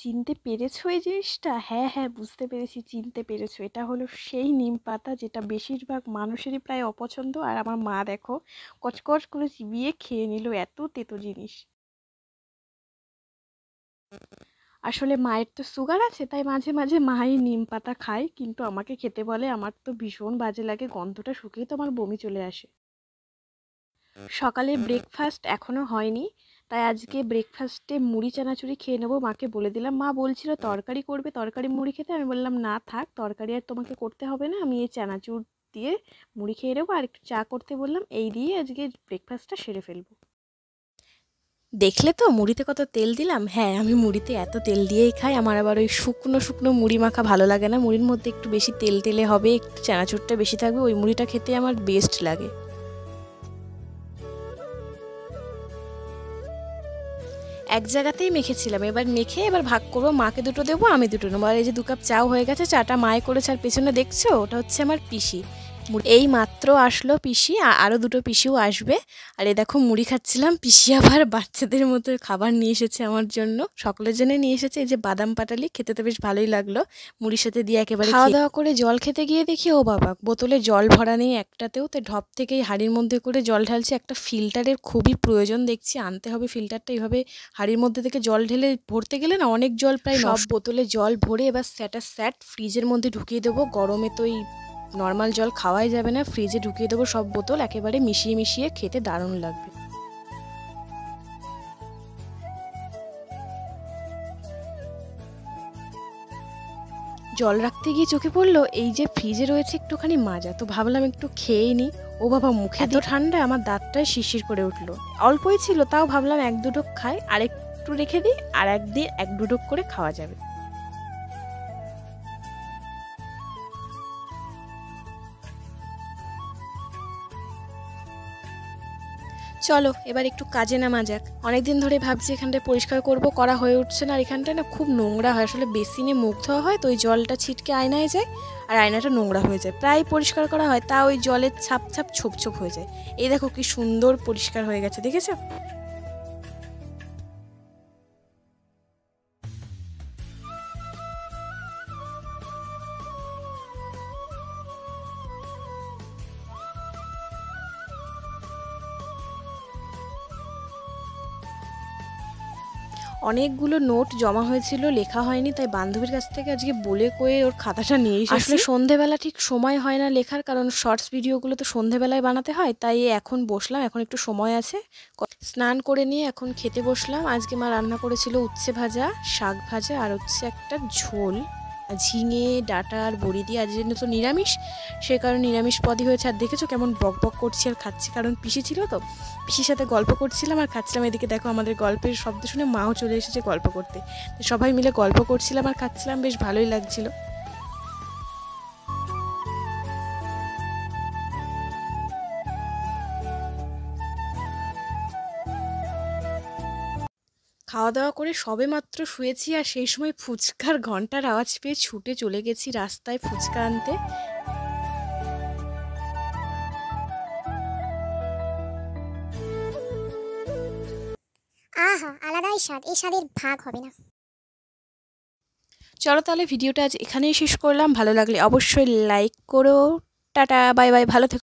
চিনতে পেরেছো এই জিনিসটা? হ্যাঁ হ্যাঁ, বুঝতে পেরেছি, চিনতে পেরেছো। এটা হলো সেই নিম পাতা যেটা বেশিরভাগ মানুষেরই প্রায় অপছন্দ, আর আমার মা দেখো কচকচ করে চিবিয়ে খেয়ে নিল, এত তেতো জিনিস। আসলে মায়ের তো সুগার আছে, তাই মাঝে মাঝে মাই নিম পাতা খায়, কিন্তু আমাকে খেতে বলে। আমার তো ভীষণ বাজে লাগে, গন্ধটা শুকেই তো আমার বমি চলে আসে। সকালে ব্রেকফাস্ট এখনো হয়নি, তাই আজকে ব্রেকফাস্টে মুড়ি চানাচুরি খেয়ে নেবো। মাকে বলে দিলাম, মা বলছিল তরকারি করবে, তরকারি মুড়ি খেতে। আমি বললাম না থাক, তরকারি আর তোমাকে করতে হবে না, আমি এই চানাচুর দিয়ে মুড়ি খেয়ে নেবো, আর একটু চা করতে বললাম। এই দিয়ে আজকে ব্রেকফাস্টটা সেরে ফেলবো। দেখলে তো মুড়িতে কত তেল দিলাম। হ্যাঁ, আমি মুড়িতে এত তেল দিয়েই খাই। আমার আবার ওই শুকনো শুকনো মুড়ি মাখা ভালো লাগে না, মুড়ির মধ্যে একটু বেশি তেল তেলে হবে, একটু চানাচুরটা বেশি থাকবে, ওই মুড়িটা খেতে আমার বেস্ট লাগে। এক জায়গাতেই মেখেছিলাম, এবার মেখে এবার ভাগ করবো, মাকে দুটো দেবো, আমি দুটো নেবো। আর এই যে 2 কাপ চাও হয়ে গেছে, চাটা মায়ে করেছে। আর পেছনে দেখছো, ওটা হচ্ছে আমার পিসি। এই মাত্র আসলো পিসি, আরও দুটো পিসিও আসবে। আর এই দেখো মুড়ি খাচ্ছিলাম, পিসি আবার বাচ্চাদের মতো খাবার নিয়ে এসেছে আমার জন্য, সকলের জন্য নিয়ে এসেছে। এই যে বাদাম পাটালি, খেতে তো বেশ ভালোই লাগলো, মুড়ির সাথে দিয়ে একেবারে খাওয়া দাওয়া করে জল খেতে গিয়ে দেখি ও বাবা, বোতলে জল ভরা নেই একটাতেও। তো ঢপ থেকেই হাঁড়ির মধ্যে করে জল ঢালছে। একটা ফিল্টারের খুবই প্রয়োজন দেখছি, আনতে হবে ফিল্টারটা। এইভাবে হাঁড়ির মধ্যে থেকে জল ঢেলে ভরতে গেলে না অনেক জল প্রায় সব বোতলে জল ভরে এবার স্যাট ফ্রিজের মধ্যে ঢুকিয়ে দেবো। গরমে তো এই নর্মাল জল খাওয়াই যাবে না, ফ্রিজে ঢুকিয়ে দেবো সব বোতল, একেবারে মিশিয়ে মিশিয়ে খেতে দারুণ লাগবে। জল রাখতে গিয়ে চোখে পড়লো এই যে ফ্রিজে রয়েছে একটুখানি মাজা, তো ভাবলাম একটু খেয়েই নি। ও বাবা, মুখে এত ঠান্ডা আমার দাঁতটায় শিরশির করে উঠলো। অল্পই ছিল, তাও ভাবলাম 1-2 ঢোক খাই, আর একটু রেখে দিই, আর একদিন 1-2 ঢোক করে খাওয়া যাবে। চলো এবার একটু কাজে নামা যাক। অনেকদিন ধরে ভাবছি এখানটায় পরিষ্কার করব, করা হয়ে উঠছে না। আর এখানটায় না খুব নোংরা হয়, আসলে বেসিনে মুখ ধোয়া হয় তো ওই জলটা ছিটকে আয়নায় যায়, আর আয়নাটা নোংরা হয়ে যায়। প্রায় পরিষ্কার করা হয়, তা ওই জলের ছাপ ছাপ ছোপ ছোপ হয়ে যায়। এই দেখো কি সুন্দর পরিষ্কার হয়ে গেছে, দেখেছো? অনেকগুলো নোট জমা হয়েছিল, লেখা হয়নি, তাই বান্ধবীর কাছ থেকে আজকে বলে কয়ে ওর খাতাটা নিয়ে এসেছি। আসলে সন্ধেবেলা ঠিক সময় হয় না লেখার, কারণ শর্টস ভিডিওগুলো তো সন্ধেবেলায় বানাতে হয়, তাই এখন বসলাম, এখন একটু সময় আছে। স্নান করে নিয়ে এখন খেতে বসলাম। আজকে মা রান্না করেছিল উচ্ছে ভাজা, শাক ভাজা, আর হচ্ছে একটা ঝোল ঝিঙে ডাঁটা আর বড়ি দিয়ে। আজ জন্য তো নিরামিষ, সে কারণে নিরামিষ পদই হয়েছে। আর দেখেছো কেমন বক বক করছি আর খাচ্ছি, কারণ পিসি ছিল তো, পিসির সাথে গল্প করছিলাম আর খাচ্ছিলাম। এদিকে দেখো আমাদের গল্পের শব্দ শুনে মাও চলে এসেছে গল্প করতে, সবাই মিলে গল্প করছিলাম আর খাচ্ছিলাম, বেশ ভালোই লাগছিল। খাওয়া দাওয়া করে সবে মাত্র শুয়েছি, আর সেই সময় ফুচকার ঘন্টার আওয়াজ পেয়ে ছুটে চলে গেছি রাস্তায় ফুচকা আনতে। আহা, আলাদাই স্বাদ, এই স্বাদের ভাগ হবে না। চলো তাহলে ভিডিওটা আজ এখানেই শেষ করলাম, ভালো লাগলে অবশ্যই লাইক করো। টাটা, বাই বাই, ভালো থেকো।